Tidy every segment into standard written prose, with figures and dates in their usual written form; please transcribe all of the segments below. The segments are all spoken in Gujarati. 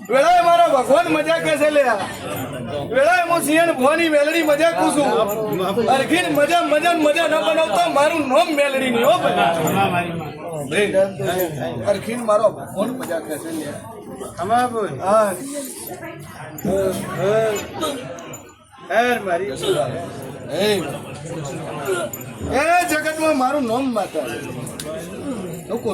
વેળાએ મારા ભગવાન મજા કેસે લે વેળાએ હું સિંહ ભવાની મેલડી મજા કુસું અરખીન મજા મજા મજા ન બનાવતો મારું નામ મેલડી નહીં હો ભાઈ અરખીન મારો ભગવાન મજા કેસે લે અમા બોલ હા મારી એ જગતમાં મારું નામ માતા લોકો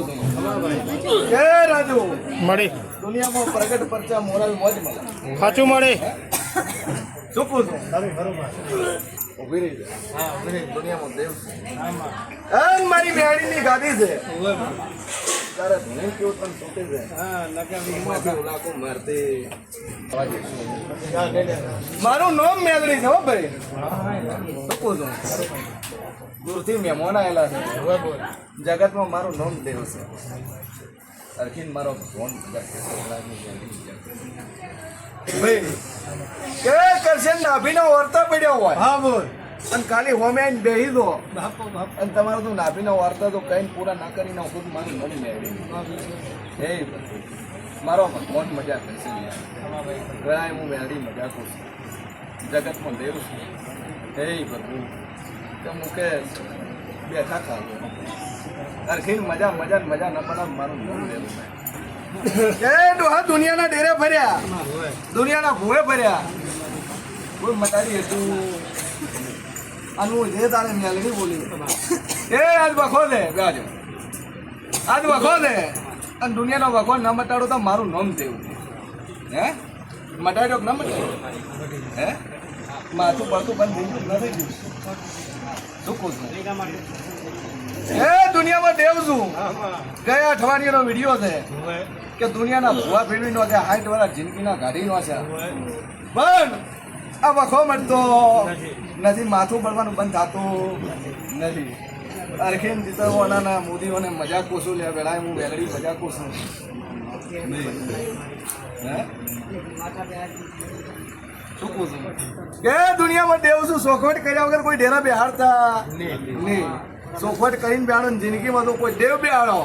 એ રાજુ મળી દુનિયામાં પ્રગટ પરચા મોરલ મોજ મળે સાચું મળે ચૂકું છું ઉભી રહી હા ઉભી રહી દુનિયામાં દેવ છે મારી બેહાડીની ગાદી છે તારે ધણી કેવું તને છૂટી જાય લાખો મારતે મારું નામ મેલડી છે હો ભાઈ ચૂકું છું દૂરથી મહેમાન આવેલા છે જગતમાં મારું નામ દેવ છે અરખીન મારો ફોન ભાઈ કે કરશે નાભીનો વર્તા પડ્યો હોય હા બોલ અને ખાલી હોમે આવીને બેસી દો અને તમારો તો નાભીનો વાર્તા તો કઈ પૂરા ના કરી નાખો મારું મન મેળવી હે મારો ફોન મજા કરશે ઘણા હું મેળવી મજા કરું જગતમાં દેવ છું હે પ્રભુ તો મુકેશ બેઠા ખાતો અરખીન મજા મજા મજા ન બનાવ મારું નામ લેવું એ ડોહા દુનિયાના ડેરે ફર્યા દુનિયાના ભૂવે ફર્યા કોઈ મતારી હતું આનું જે તારે મેલવી બોલી એ આજ વખો દે ગાજો આજ વખો દે અને દુનિયાનો વખો ન મટાડો તો મારું નામ દેવું હે મટાડ્યો ન મટાડ્યો હે માથું પડતું બંધ નથી ગયું શું કહું છું એ દુનિયામાં દેવ છું ગયા અઠવાડિયાનો વિડીયો છે કે દુનિયાના ભૂવા ફેરવીનો કે 60 વર્ષ જિંદગીના ગાડીનો છે પણ આ વખો મળતો નથી માથું પડવાનું બંધ થતું નથી અરખીન જીતવાના મોદીઓને મજાક કોશું લે વેળાએ હું વેલડી મજાક કોશું શું કહું છું કે દુનિયામાં દેવ છું સોખવટ કર્યા વગર કોઈ ડેરા બેહાડતા નહીં ચોખવટ કરીને બેહાડો જિંદગીમાં તો કોઈ દેવ બેહાડો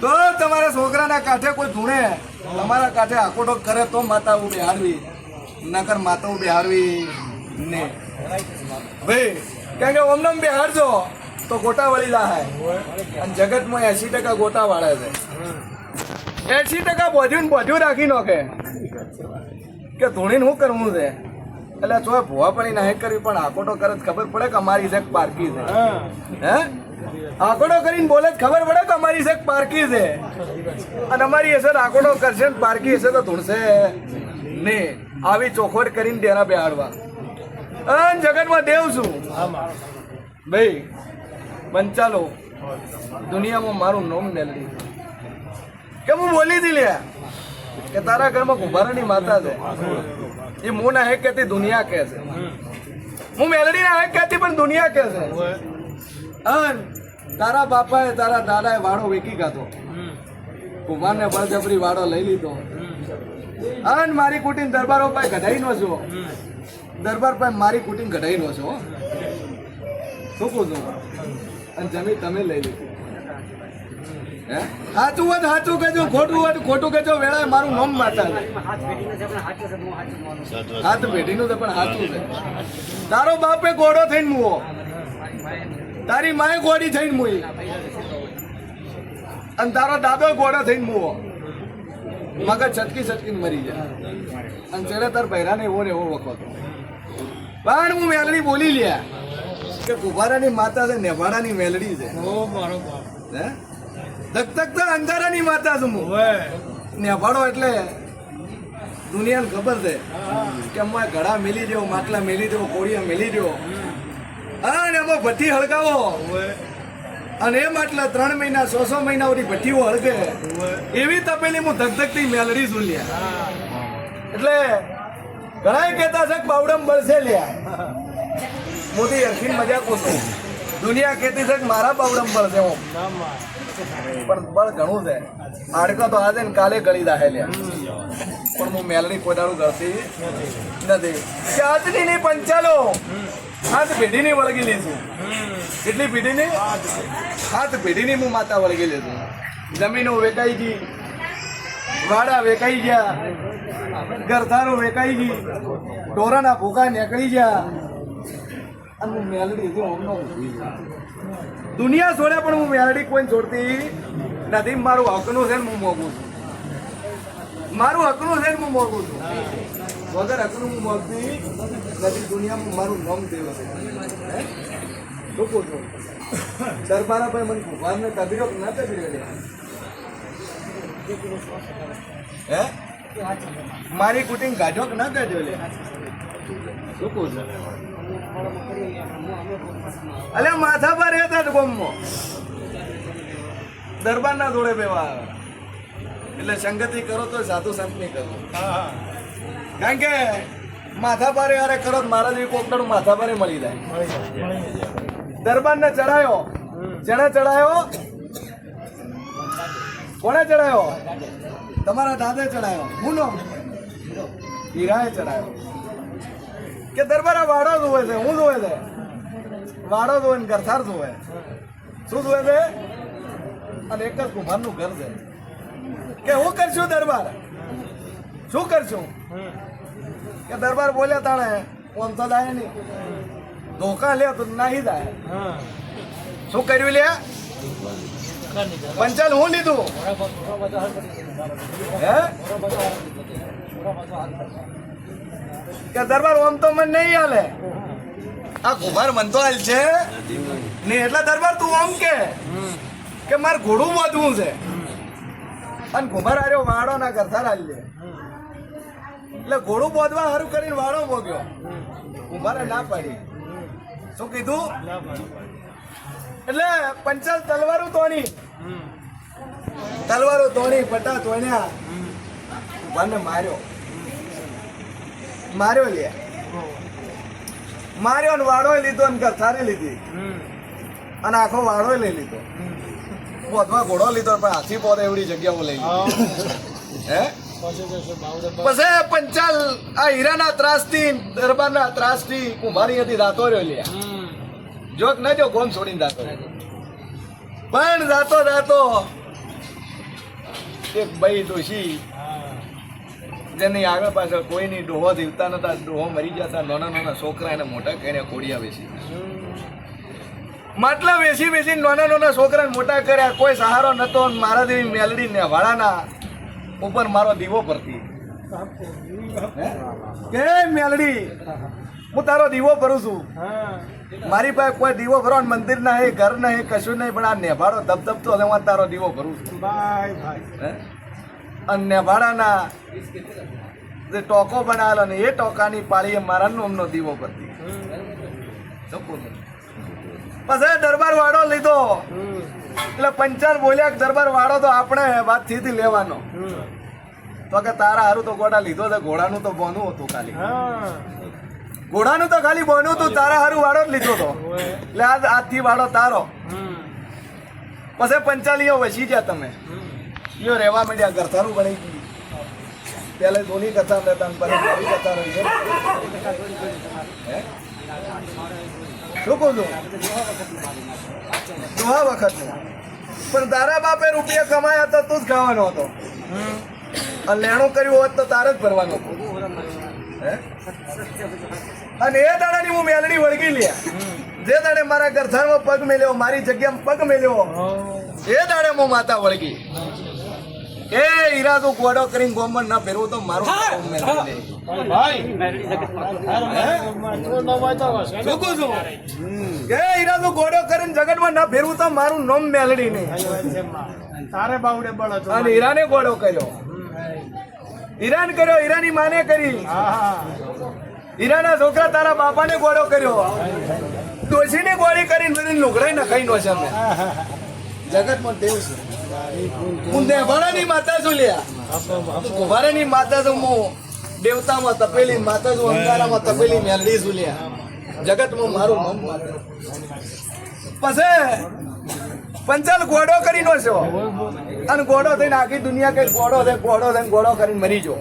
તો તમારા છોકરાના કાંઠે કોઈ ધૂણે તમારા કાંઠે આકોટો કરે તો માતાઓ બેહાડવી નકર માતાઓ બેહાડવી ને ભાઈ કારણ કે ઓમનમ બેહાડજો તો ગોટા વળી લાહાય અને જગતમાં 80% ગોટા વાળે છે 80% બોધ્યું રાખી નાખે કે ધૂણીને શું કરવું છે એટલે જો ભૂવા પડી ના કરવી પણ આકોટો કરે ખબર પડે કે અમારી છે પારકી છે હે આકોટો કરીને બોલે ખબર પડે કે અમારી છે પારકી છે અને અમારી અસર આકોટો કરશે ને પારકી હશે તો ધૂણશે ને આવી ચોખવટ કરીને ડેરા બેહાડવા અને જગતમાં દેવ છું ભાઈ પંચાલો દુનિયામાં મારું નામ મેલડી કે હું બોલી હતી લે કે તારા ઘરમાં કુંભારાની માતા છે એ હું ના હે કહેતી દુનિયા કહે છે હું મેલડી ના હે કહેતી પણ દુનિયા કહે છે અન તારા બાપાએ તારા દાદાએ વાળો વેકી કાઢો કુંભારને બળજબરી વાળો લઈ લીધો અન મારી કુટીન દરબારો પાસે કઢાઈ નો છો દરબાર પાસે મારી કુટીન કઢાઈ નો છો શું કહું છું અને જમીન તમે લઈ લીધી સાચું હોય સાચું કહેજો ખોટું હોય ખોટું કહેજો વેળાએ મારું નામ માતા હાથ પેઢીનું છે પણ સાચું છે તારો બાપે ગોળો થઈને મુવો તારી માએ ગોળી થઈને મુઈ અને તારો દાદો ગોળો થઈને મુવો મગજ છટકી મરી જાય અને ચડે તાર બહેરાને એવો ને એવો વખતો પણ હું મેલડી બોલી લ્યા કે કુંભારાની માતા છે નેભાડાની મેલડી છે હે ધક તો અંધારાની માતા છું હું નેભાડો એટલે દુનિયાને ખબર છે કે અમારે ઘડા મેલી દેવો માટલા મેલી દેવો કોળિયા મેલી દેવો હા ને એમાં ભઠ્ઠી હળગાવો અને એ માટલા 3 મહિના 6 મહિના સુધી ભઠ્ઠીઓ હળગે એવી તપેલી હું ધકધકતી મેલડી છું લ્યા એટલે ઘણા કહેતા છે કે બાવડમ બળશે લ્યા મોદી અરખી મજાક છું દુનિયા કહેતી છે કે મારા બાવડમ બળશે હું પણ બળ ઘણું છે હાડકા તો આજે ને કાલે ગળી દાહે લ્યા પણ હું મેલડી કોદાળું કરતી નથી કે આજની નહીં પંચાલો હાથ પેઢીની વળગી લીધું કેટલી પેઢીની 7 પેઢીની હું માતા વળગી લીધું જમીનો વેકાઈ ગઈ વાડા વેકાઈ ગયા ગરધારો વેકાઈ ગઈ ઢોરાના ભૂકા નીકળી ગયા અને હું મેલડી દુનિયા છોડે પણ હું મેલડી કોઈ છોડતી નથી મારું હકનું છે ને હું મોગું છું મારું હકનું છે ને હું મોગું છું વગર હકનું હું મોગતી નથી દુનિયામાં મારું નામ દેવ છે લોકો છો દરબારા ભાઈ મને ભગવાનને તબીરો ના તબીરો હે મારી કુટિંગ કાઢ્યો કે ના કાઢ્યો લે શું કહું છું અલે માથા પર રહેતા જ ગોમમાં દરબારના જોડે બેવા એટલે સંગતિ કરો તો સાધુ સંત નહીં કરો કારણ કે માથા પારે અરે કરો મારા જેવી કોકડાનું માથા પારે મળી જાય દરબારને ચડાયો જેને ચડાયો કોને ચડાયો તમારા દાદે ચડાયો હું નો હીરાએ ચડાયો કે દરબાર વાડો જોવે છે હું જોવે છે વાડો જોવે ને ગરથાર જોવે શું જોવે છે અને એક જ કુંભારનું ઘર છે કે હું કરશું દરબાર શું કરશું કે દરબાર બોલ્યા તાણે ઓમ તો દાય નહીં ધોકા લે તો નાહી જાય શું કર્યું લે પંચાલ હું લીધું હે કે દરબાર ઓમ તો મને નહીં હાલે આ કુમાર મન તો હાલ છે ને એટલે દરબાર તું ઓમ કે મારે ઘોડું બાંધવું છે અને કુમાર આર્યો વાડો ના કરતા હાલ લે એટલે ઘોડું બાંધવા સારું કરીને વાડો બોગ્યો કુમારે ના પાડી શું કીધું એટલે પંચાલ તલવારું તોણી પટા તોણ્યા કુમારને માર્યો લે માર્યો ને વાડો લીધો ને ગરથારે લીધી અને આખો વાડો લઈ લીધો બોધવા ઘોડો લીધો પણ હાથી પોતે એવડી જગ્યાઓ લઈ લીધી હે પછી પંચાલ આ હીરાના ત્રાસથી દરબારના ત્રાસથી કુંભારી હતી રાતો રહ્યો લે જોક ન જો ગોમ છોડીને જાતો પણ જાતો એક ભાઈ ડોશી જેની આગળ પાછળ કોઈની ડોહો જીવતા નતા ડોહો મરી જતા નાના છોકરા એને મોટા કરીને કોડિયા વેચી માટલા વેચી નાના છોકરાને મોટા કર્યા કોઈ સહારો નતો મારા જેવી મેલડી ને વાળાના ઉપર મારો દીવો ભરતી કે મેલડી હું તારો દીવો ભરું છું મારી પાસે કોઈ દીવો ભરવાનું મંદિર ના હે ઘર ના હે કશું નહીં પણ આ નેભાડો ધબધબતો હવે હું તારો દીવો ભરું છું અને નેભાડાના જે ટોકો બનાવેલો ને એ ટોકાની પાળીએ મારા નામનો દીવો ભરતી પછી દરબાર વાડો લીધો એટલે પંચાલ બોલ્યા કે દરબાર વાડો તો આપણે વાતથી લેવાનો તો કે તારા હારું તો ઘોડા લીધો તો ઘોડાનું તો બોનું હતું ખાલી ઘોડાનું તો ખાલી બોનું હતું તારા હારું વાડો જ લીધો હતો એટલે આજથી વાડો તારો પછી પંચાલીઓ વસી ગયા તમે યો રહેવા માંડ્યા ગરથારું બની ગયું પેલે ધોની કથા રહેતા પછી નવી કથા રહી શું કહું છું દોહા વખત પણ તારા બાપે રૂપિયા કમાયા તો તું જ ખાવાનો હતો અને લેણું કર્યું હોત તો તારે જ ભરવાનું હતું અને એ દાડાની હું મેલડી વળગી લ્યા જે દાડે મારા ગરથારમાં પગ મેલ્યો મારી જગ્યામાં પગ મેલ્યો એ દાડે હું માતા વળગી એ હીરા તો ગોડો કરીને ગોમન ના ફેરવો તો મારું નામ મેલડી નહીં. શું કહું છું? એ હીરા તો ગોડો કરીને જગતમાં ના ફેરવું તો મારું નામ મેલડી નહીં. તારે બાવડે બળો તો અને હીરાને ગોડો કર્યો, હીરાને કર્યો, હીરાની માને કરી, હીરાના છોકરા તારા બાપાને ગોડો કર્યો, ડોશીને ગોળી કરીને બધી લુગડાઈ નખાઈ નો છે અમે. જગતમાં દેવ છે. હું દેવાળાની માતા છું લ્યા, કુંભારાની માતા છું, હું દેવતામાં તપેલી માતા છું, અંગારામાં તપેલી મેલડી છું લ્યા. જગતમાં મારું મન માતા. પછી પંચાલ ગોડો કરી નો છો અને ગોડો થઈને આખી દુનિયા કઈ ગોડો થઈને ગોડો કરીને મરી જો.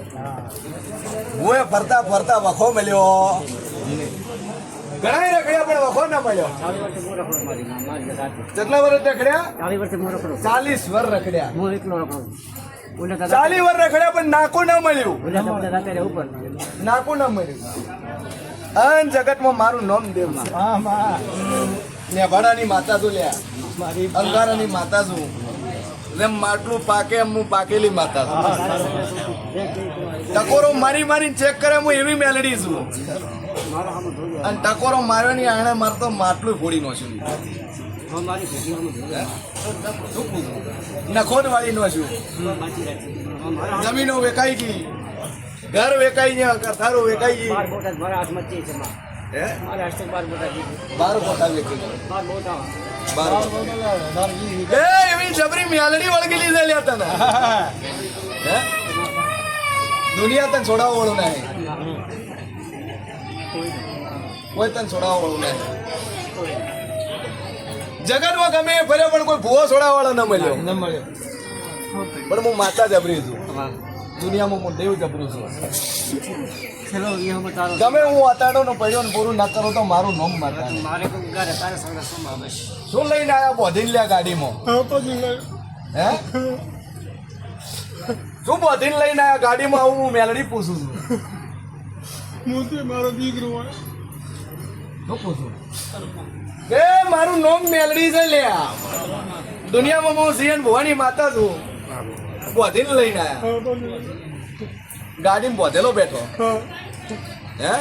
હું ફરતા ફરતા વખો મળ્યો, ઘણા રખડ્યા પણ વખો ના મળ્યો. કેટલા વર્ષ રખડ્યા? 40 વર્ષ રખડ્યા. 40 વર્ષ રખડ્યા પણ નાકું ના મળ્યું, નાકું ના મળ્યું. અન જગતમાં મારું નામ દેવ છે. નેભાડાની માતા તું લ્યા, અંગારાની માતા છું. જેમ માટલું પાકે એમ હું પાકેલી માતા છું. ટકોરો મારી મારીને ચેક કરે હું એવી મેલડી છું. અને ટકોરો મારવાની આણે મારતો માટલું ફોડી નો છું. નખોદ વાળી નો છું. જમીનો વેકાઈ ગઈ, ઘર વેકાઈ ગયા, કથારો વેકાઈ ગઈ. 12 પોતા વેચી એવી જબરી મેલડી વળગી લીધે લ્યા તને. દુનિયા તને છોડાવવા વાળું નહીં, કોઈ તને છોડાવવા વાળું નહીં. જગતમાં ગમે એ ફર્યો પણ કોઈ ભૂવો છોડાવવા વાળો ન મળ્યો. પણ હું માતા જબરી છું, દુનિયામાં હું દેવ જબરું છું. ગમે હું અતાડો નો પડ્યો ને પૂરું ના કરો તો મારું નામ માતા. શું લઈને આવ્યા બોધીને લ્યા ગાડીમાં? હે શું બોધીને લઈને આવ્યા ગાડીમાં? આવું હું મેલડી પૂછું છું. મારો દીકરો શું પૂછું? એ મારું નામ મેલડી છે લ્યા. દુનિયામાં હું સિંહ ભવાની માતા છું. બોધીને લઈને આવ્યા, ગાડીમાં બોધેલો બેઠો. હે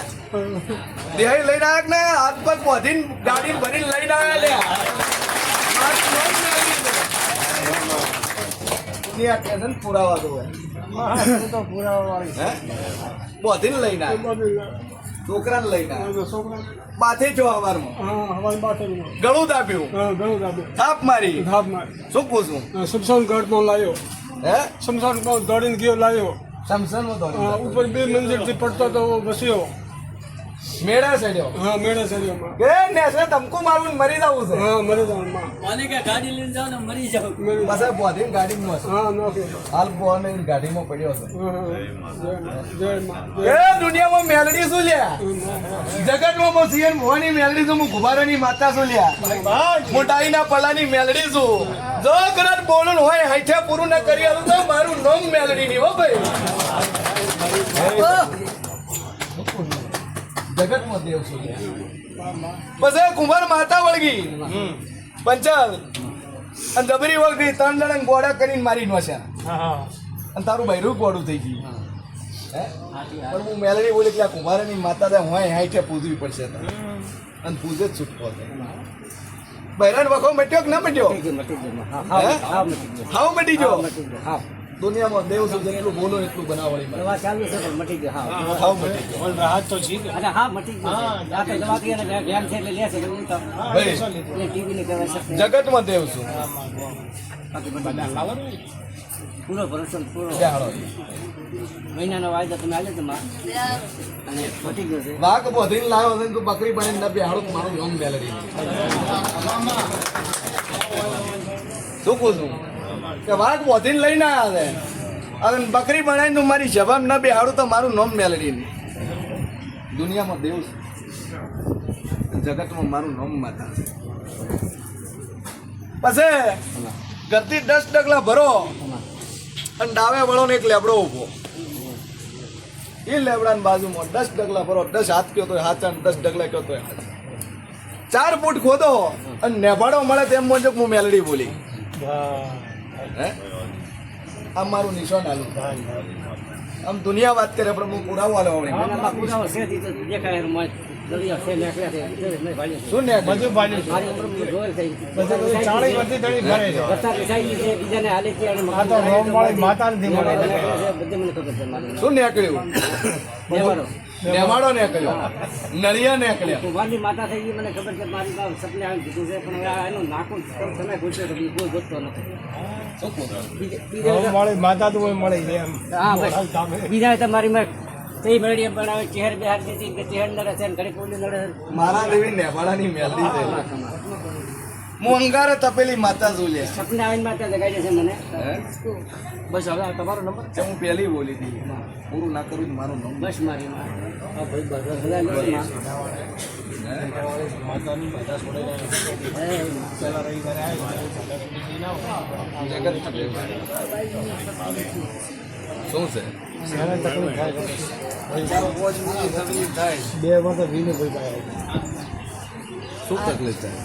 દેહાઈ લઈને આવ્યા ને હાથ પર બોધીને ગાડી ભરીને લઈને આવ્યા લ્યા. પુરાવા દો બોધીને લઈને આવ્યા, છોકરાને લઈને આવ્યા. માથે જો હવારમાં ગળું દાબ્યું, થાપ મારી. શું પૂછું? શમશાન ઘાટમાં લાવ્યો. હે શમશાન દોડીને ગયો લાવ્યો. સમસનમાં તો ઉપર 2 મંજિલથી પડતો તો બસ્યો. મેળા ચડ્યો. હા મેળા સરિયામાં કે નેસે ધમકો મારું મરી જવું છે. હા મરી જાવ માં મને કે ગાડી લઈને જાવ ને મરી જાવ. બસ બોધીને ગાડીમાં છે. હા નો કે હાલ બોને ગાડીમાં પડ્યો છે. જય માં એ દુનિયામાં મેલડી શું લ્યા? જગતમાં હું સિંહ ભવાની મેલડી છું, હું કુંભારાની માતા છું લ્યા. મોટાઈના પલાની મેલડી છું. જો કદાચ બોલણ હોય હાઈઠે પૂરું ના કરી આલું તો મારું નામ મેલડી નહીં હો ભાઈ. જગતમાં દેવ છું. પછી કુંભાર માતા વળગી પંચાલ અને જબરી વળગી 3 જણા ગોળા કરીને મારી નોસ્યા. અને તારું બૈરું ગોળું થઈ ગયું. પણ હું મેલડી બોલી કે આ કુંભારની માતા હોય હાઈઠે પૂજવી પડશે અને પૂજે જ છૂટકો છે. બૈરાન વખો મટ્યો કે ના મટ્યો? હાવ મટી ગયો. દુનિયામાં દેવ છું, જેટલું બોલો એટલું બનાવવાની મને. ચાલુ છે પણ મટી ગયો. હાવ મટી ગયો. રાહત તો જી અને હા મટી ગયો. આ તો દવા કે ધ્યાન છે એટલે લે છે એટલે તો ભાઈ ટીવી ની કહેવાય છે. જગતમાં દેવ છું. પૂરો ભરોસો પૂરો બેહાડો. મહિનાનો વાયદો તમે આલે તમા અને મટી ગયો છે. વાઘ બોધીને લાવ્યો છે, તું બકરી બનીને ના બેહાડો તો મારું નામ મેલડી. શું પૂછું કે વાઘ બોધીને લઈને આવ્યા છે અને બકરી બનાવીને તું મારી જવાબ ના બેહાડું તો મારું નામ મેલડી. દુનિયામાં દેવ છે, જગતમાં મારું નામ માતા છે. પછી ઘરથી 10 ડગલા ભરો અને ડાવે વળો ને એક લેબડો ઉભો. એ લેબડાની બાજુમાં 10 ડગલા ભરો, 10 હાથ કયો તો હાથ અને 10 ડગલા કયો તો 4 ફૂટ ખોદો અને નેભાડો મળે તેમ મુજબ હું મેલડી બોલી. હે આમ મારું નિશાન આલું આમ દુનિયા વાત કરે પણ હું પુરાવો આલો અને આમાં પુરાવો છે તે તો દેખાય એમ મોય. દરિયો છે નીકળ્યા છે એટલે નહીં ભાળ્યું છે. શું ને બધું બાલ્યું છે. મારી ઉંમર જોયેલ થઈ. બધું ચાળી વર્ષથી ધણી ફરે છે. કથા બેસાડી છે, બીજાને હાલે છે અને આ તો રોમવાળી માતા નથી મળે. બધે મને ખબર છે મારી. શું નીકળ્યું નેવાડો. નેમાડો નીકળ્યો નળિયા નીકળ્યા કુંભારની માતા થઈ ગઈ મને ખબર છે મારી પાસે સપને આવીને કીધું છે પણ હવે આ એનું નાખું તમે પૂછ્યો તો કોઈ ગોતતો નથી. બીજા રોમવાળી માતા તો કોઈ મળી છે એમ. હા ભાઈ બીજા તમારી મેં કઈ મેળી બનાવે ચહેર બહાર દીધી કે ચહેર નડે છે ઘડી પોલી નડે છે. મારા દેવી નેમાડાની મેલડી છે હું અંગારે તપેલી માતા ઝૂલ્યા સપને આવીને માતા જગાડી છે મને. બસ હવે આ તમારો નંબર છે હું પહેલી બોલી હતી પૂરું ના કરું તો મારું નામ બસ મારી માં આ ભાઈ બધા માં. શું છે એને તકલીફ થાય છે. તકલીફ થાય બે વાર તો વીને ભાઈ પાસે શું તકલીફ થાય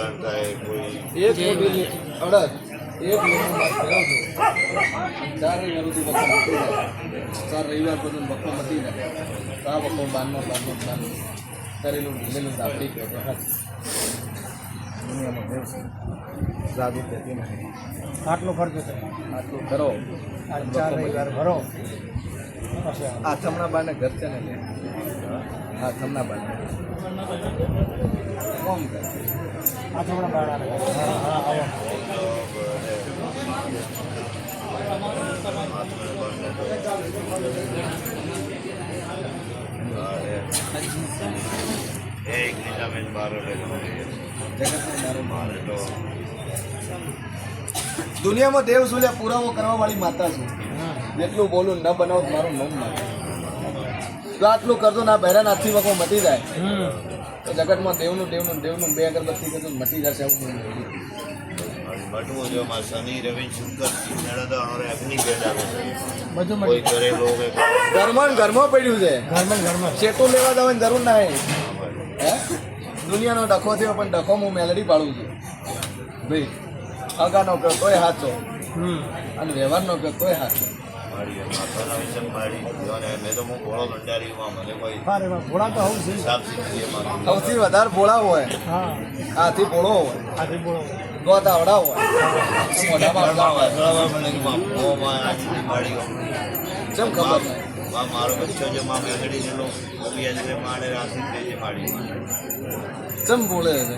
એક મોટી અડદ એક મહિનો બાદ કર્યો હતો 4 રવિવારથી બકો મટી જાય 4 રવિવાર બધું બકો મટી જાય તો આ બકો બારનો કરેલું ઢીલેલું દાપડી કહેતો દુનિયામાં દેવ છે જાદુ કહેતી નહીં આટલો ખર્ચો થાય. આટલું કરો આ 4 રવિવાર ભરો પછી આ થમણા બાને ઘર છે ને લે આ થમણા બાને કોમ કરે આ થોડા બાળા હા હા આવો. દુનિયામાં દેવ સુલ્યા પુરાવો કરવા વાળી માતા છું જેટલું બોલું ન બનાવો તો મારું નામ ના તો આટલું કરજો ના બહેરા નાથથી વખો મટી જાય તો જગતમાં દેવનું બે અગરબત્તી કરજો તો મટી જશે આવું બોલું બટવું જો માં શનિ રવિ શુક્ર મેળા તો હવે અગ્નિ પેદા બધું કોઈ મળી કરે લોગ ઘરમાં પડ્યું છે ઘરમાં ચેટું લેવા જવાની જરૂર ના હે દુનિયાનો ડખો થયો પણ ડખો હું મેલડી પાડું છું ભાઈ અગાનો કહો તોય હાચો અને વ્યવહારનો કહો તોય હાચો મારી માતાના વિશે મારી જોને મેં તો હું ઘોડો કંટાળીમાં મને કોઈ અરે વાહ ઘોડા તો આવું છે. હિસાબ શીખી માં સૌથી વધારે ભોળા હોય હા હાથી ભોળો હોય આથી બોલો ગોત આવડા હોય મોઢામાં આવડા હોય કેમ ખબર નહીં મારો બચ્ચો જો માં મેલડી જેલો ઓબિયા જે માડે રાશિ છે માડી ચમ બોલે છે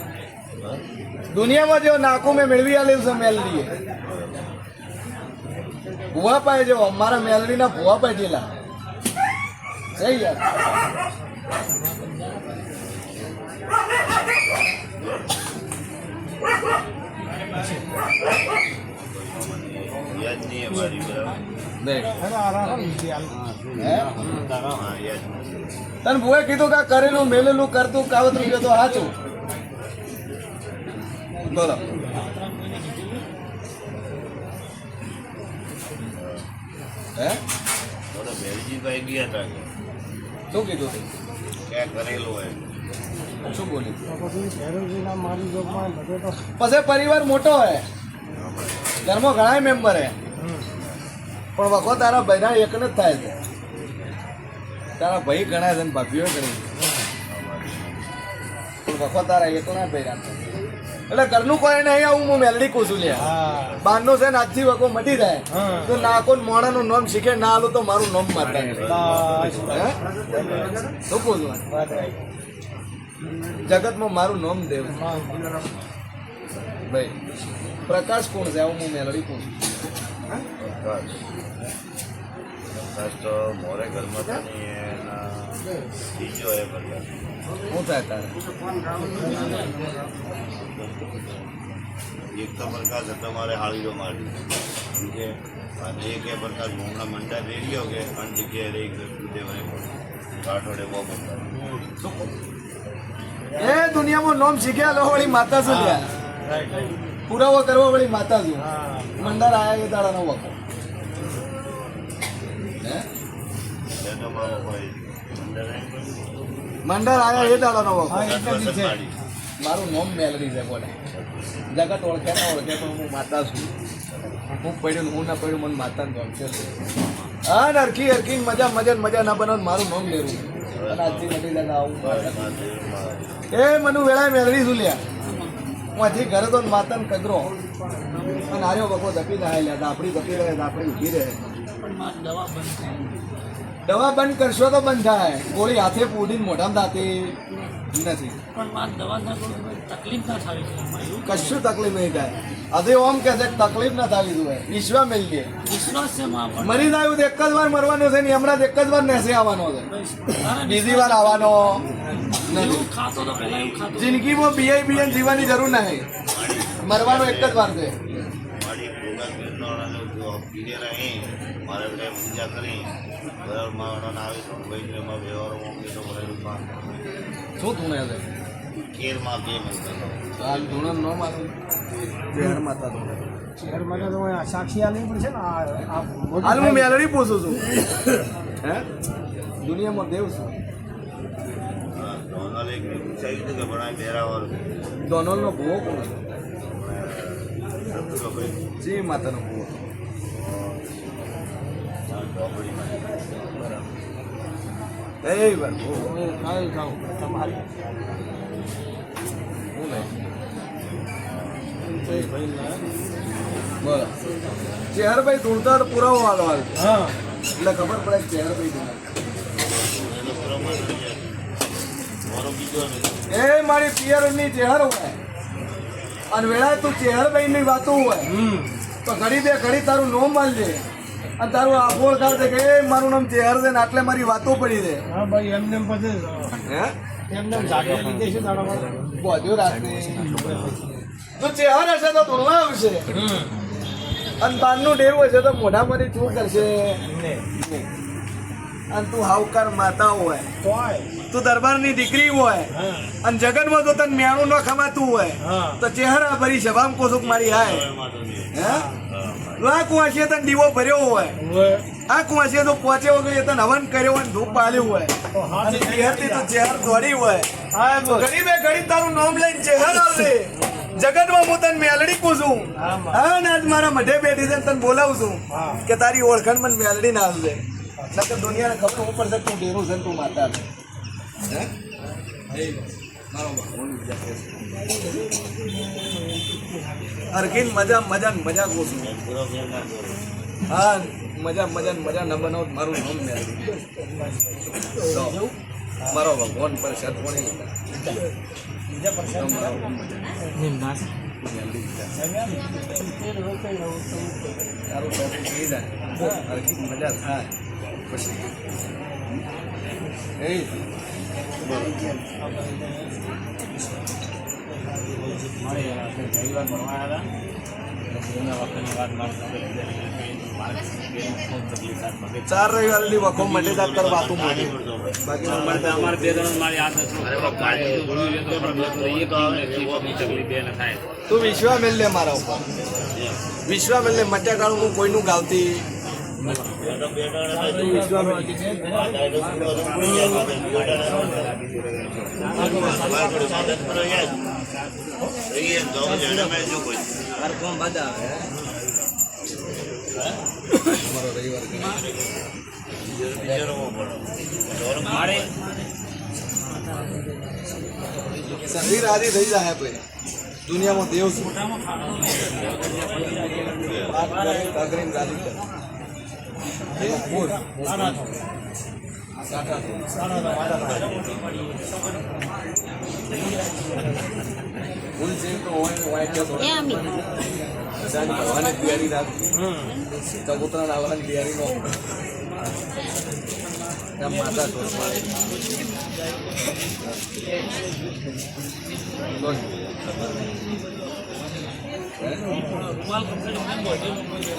દુનિયામાં જો નાકું મેં મેળવી આલેલું છે મેલડીએ ભુવા પાય જો અમારા મેલડીના ભુવા પાયેલા જઈ યાર યાદ નહીં અમારી બરાબર દેખ અરે આરામ છે હાલ. હે હા યાદ નથી તને ભુએ કીધું કે આ કરેલું મેલેલું કરતું કાવતરું કે તો સાચું બોલો હે બોલો મેલજીભાઈ ગયા હતા શું કીધું તું ક્યાં કરેલું હોય શું બોલ્યું તો પછી ભૈરવજીના મારી જોગમાં બધે તો પછી પરિવાર મોટો હોય ઘરમાં ઘણા મેમ્બર હે પણ વખો તારા ભાઈના એક જ થાય છે તારા ભાઈ ઘણા છે ને ભાભીઓ ઘણી પણ વખો તારા એક ના ભાઈ એટલે ઘરનું કોઈ નહીં આવું હું મેલડી કુશું લે હા બારનો છે ને આજથી વખો મટી જાય હા. તો નાકો મોણાનું નામ શીખે ના આલું તો મારું નામ મારતા બસ. શું પૂછવું વાત right. જગતમાં મારું નામ દેવ હા. ભાઈ પ્રકાશ કોણ છે આવું હું મેલડી પૂછું પ્રકાશ તો મોરે ઘરમાં તો નહીં એના બીજો એ પ્રકાશ શું થાય તારે એક તો પ્રકાશ હતો મારે હાળીરો મારી કે અને એક એ પ્રકાશ હમણાં મંડા રહી ગયો કે અન જગ્યાએ રહી ગયો દેવાને કાઠોડે બહુ બધા એ દુનિયામાં નોમ શીખ્યા લો વળી માતા શું લ્યા Right. પુરાવો કરવા વળી માતા શું હા મંડાર આયા એ દાડાનો વખો હે તો મારો કોઈ મંડળ આવ્યા એ દાડાનો વખત. હા, એટલે જ છે. માડી. મારું નામ મેલડી છે બોલે. જગત ઓળખે ના ઓળખે પણ હું માતા છું. હું પડ્યું ને હું ના પડ્યું મને માતાને ગમશે. હા ને હરખી હરખી મજા મજા ના બનાવ મારું નામ લેવું. અને આજથી નથી લેતા આવું. એ મને વેળાએ મેલડી છું લ્યા. હું હજી ઘરે તો માતાને કગરો. અને આર્યો બકો ધપી જાય લ્યા. આપણી ધપી રહે આપણી ઊભી રહે. દવા બંધ કરશો તો બંધ થાય. ગોળી હાથે પૂડીને મોઢામાં દાતી નથી. કશું તકલીફ નહીં થાય. હજી ઓમ કે છે તકલીફ ના થવી જોઈએ. વિશ્વા મેલી દે. મરી જાય તો એક જ વાર મરવાનું છે ને હમણાં જ એક જ વાર નેસે આવવાનો છે. બીજી વાર આવવાનો નથી. જિંદગીમાં બીએ જીવવાની જરૂર નહીં. મરવાનો એક જ વાર છે. મારી ભોગા કીર્તનવાળાને જો પીરે રહી મારે એટલે પૂજા કરી બરાબર માણસ આવી તો વૈદ્યમાં વ્યવહારો મોકલી તો ભરેલું પાન શું તું ને છે કેરમાં બે મંત્ર હાલ ધૂણો ન મારું શહેર માતા તો શહેરમાં તો સાક્ષી આલવી પડશે ને આ હાલ હું મેલડી પૂછું છું હે દુનિયામાં દેવ છું ડોનાલ એક પૂછાયું હતું કે ભણાય બેરાવાળું ડોનલનો ભૂવો કોણ છે? સતુલો ભાઈ જી માતાનો ભૂવો ચોપડીમાં એ વાર ખાઉં તમારી હું નહીં બોલો ચેહરભાઈ ઢૂંઢતા તો પુરાવો વાળો હાલ હા એટલે ખબર પડે કે ચેહરભાઈ ઢૂંઢતા એનો પ્રમાણ નહીં મારો બીજો નથી એ મારી પિયરની ચેહર હોય અને વેળા તું ચેહરભાઈ ની વાતો હોય તો ઘડી બે ઘડી તારું નો માનજે અને તારું આખો ખાવ છે કે એ મારું નામ ચેહર છે ને આટલે મારી વાતો પડી છે હા ભાઈ એમને પછી હે એમને જાગી લીધે છે તારા બોધ્યો રાતે તો ચેહર હશે તો ધૂળવા આવશે અને બારનું ડેરું હશે તો મોઢામાંથી શું કરશે અને તું હાવકાર માતા હોય તોય તું દરબારની દીકરી હોય હા અને જગતમાં તો તને મ્યાણું ન ખમાતું હોય હા તો ચહેરા ભરી સભામ કોસુક મારી હાય હે આ કુવાસીએ તને દીવો ભર્યો હોય આ કુવાસીએ તો પહોંચે વગર તને હવન કર્યો હોય ધૂપ પાલ્યું હોય અને ચહેરથી તો ચહેર દોડી હોય ઘડી બે ઘડી તારું નામ લઈને ચહેર આવશે જગતમાં હું તને મેલડી પૂછું હા ને આજ મારા મઢે બેઠી છે ને તને બોલાવું છું કે તારી ઓળખાણ મને મેલડી ના આવશે નકર દુનિયાને ખબર હું પડશે તું ડેરું છે ને તું માતા છે હે મારો ભગવાન વિચાર છે અરકીન મજા કોશું પૂરો ફેર ના કરો હા મજા ન બનાવો તો મારું નામ મેળવી મારો ભગવાન પર શતવણી તારું ટોપિક થઈ જાય અરકીન મજા થાય પછી એ ચાર રવિવારની વખો માટે જાત કર વાતું બોલી બાકી અમારે બે જણ મારી આદત તું વિશ્વા મેલ લે મારા ઉપર વિશ્વા મેલ લે મટ્યા કાળું હું કોઈનું ગાવતી તાર કોણ બાજા આવે અમારો રવિવાર શરીર આદિ થઈ જાય ભાઈ દુનિયામાં દેવ છું વાત કરીને કાગરીને ગાલી કર બોલ ભૂલ છે તો વાઈટ બધાની ભગવાને તૈયારી રાખી ચબૂતરા આવવાની તૈયારી નો માતા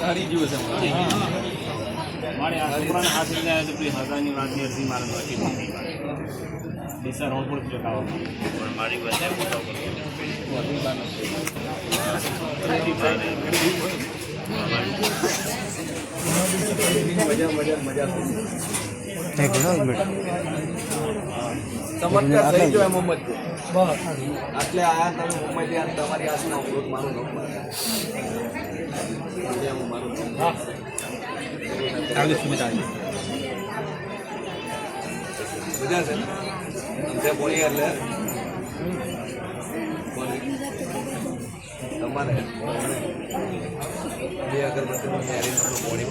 હારી ગયું છે મારે આ છોકરાને હાથ લઈને આવ્યો તો પેલી હજારની વાતની અરજી મારે નહોતી ડીસા રોડ પર ચકાવો પણ મારી પાસે મોટો મજા મજા મજા ચમત્કાર થઈ ગયો મોહમ્મદ એટલે આયા તમે મોહમ્મદ યાર તમારી આસના અવરોધ મારું નામ મજા છે ને બોલી એટલે તમારે બે અગરબત્તીનું મેરીનું બોડી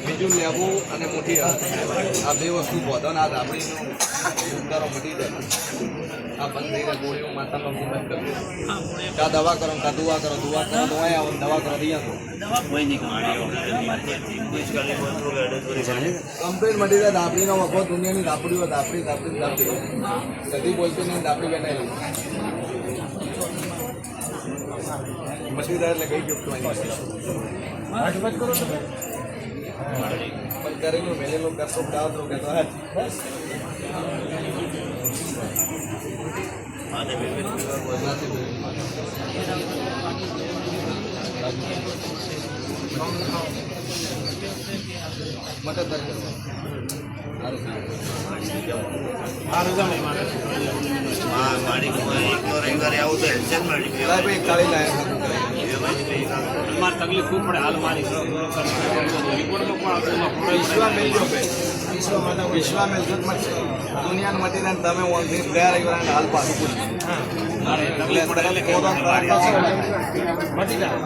બીજું લેવું અને મોટી આ બે વસ્તુ વધો ને આ ધાબળીનો ઉતારો મટી જાય આ બંધ થઈને ગોળીઓ માતાનો બંધ કરી કા દવા કરો કા દુઆ કરો દવા આવો દવા કરો અહીંયા કમ્પ્લેટ મટી જાય ધાબળીનો વખો દુનિયાની ધાપડીઓ ધાપડી કદી બોલતી નહીં ધાપડી બેઠાયેલી મટી જાય એટલે કઈ ગિફ્ટ પણ કરેલું મેલેલું કરતો ગાવ તો કહેતો મદદ મારી એકલો રવિવારે આવું તો હેલ્ચેલ મારી ભાઈ કાળી લાયા મારે તકલીફ ખૂબ પડે હાલ મારી રિપોર્ટમાં પણ વિશ્વા મેલ જો બે વિશ્વા મેલ જો દુનિયાનું મટી જાય તમે ગયા રવિવારે હાલ પાછું પૂછ્યું મારે તકલીફ પડે મટી જાય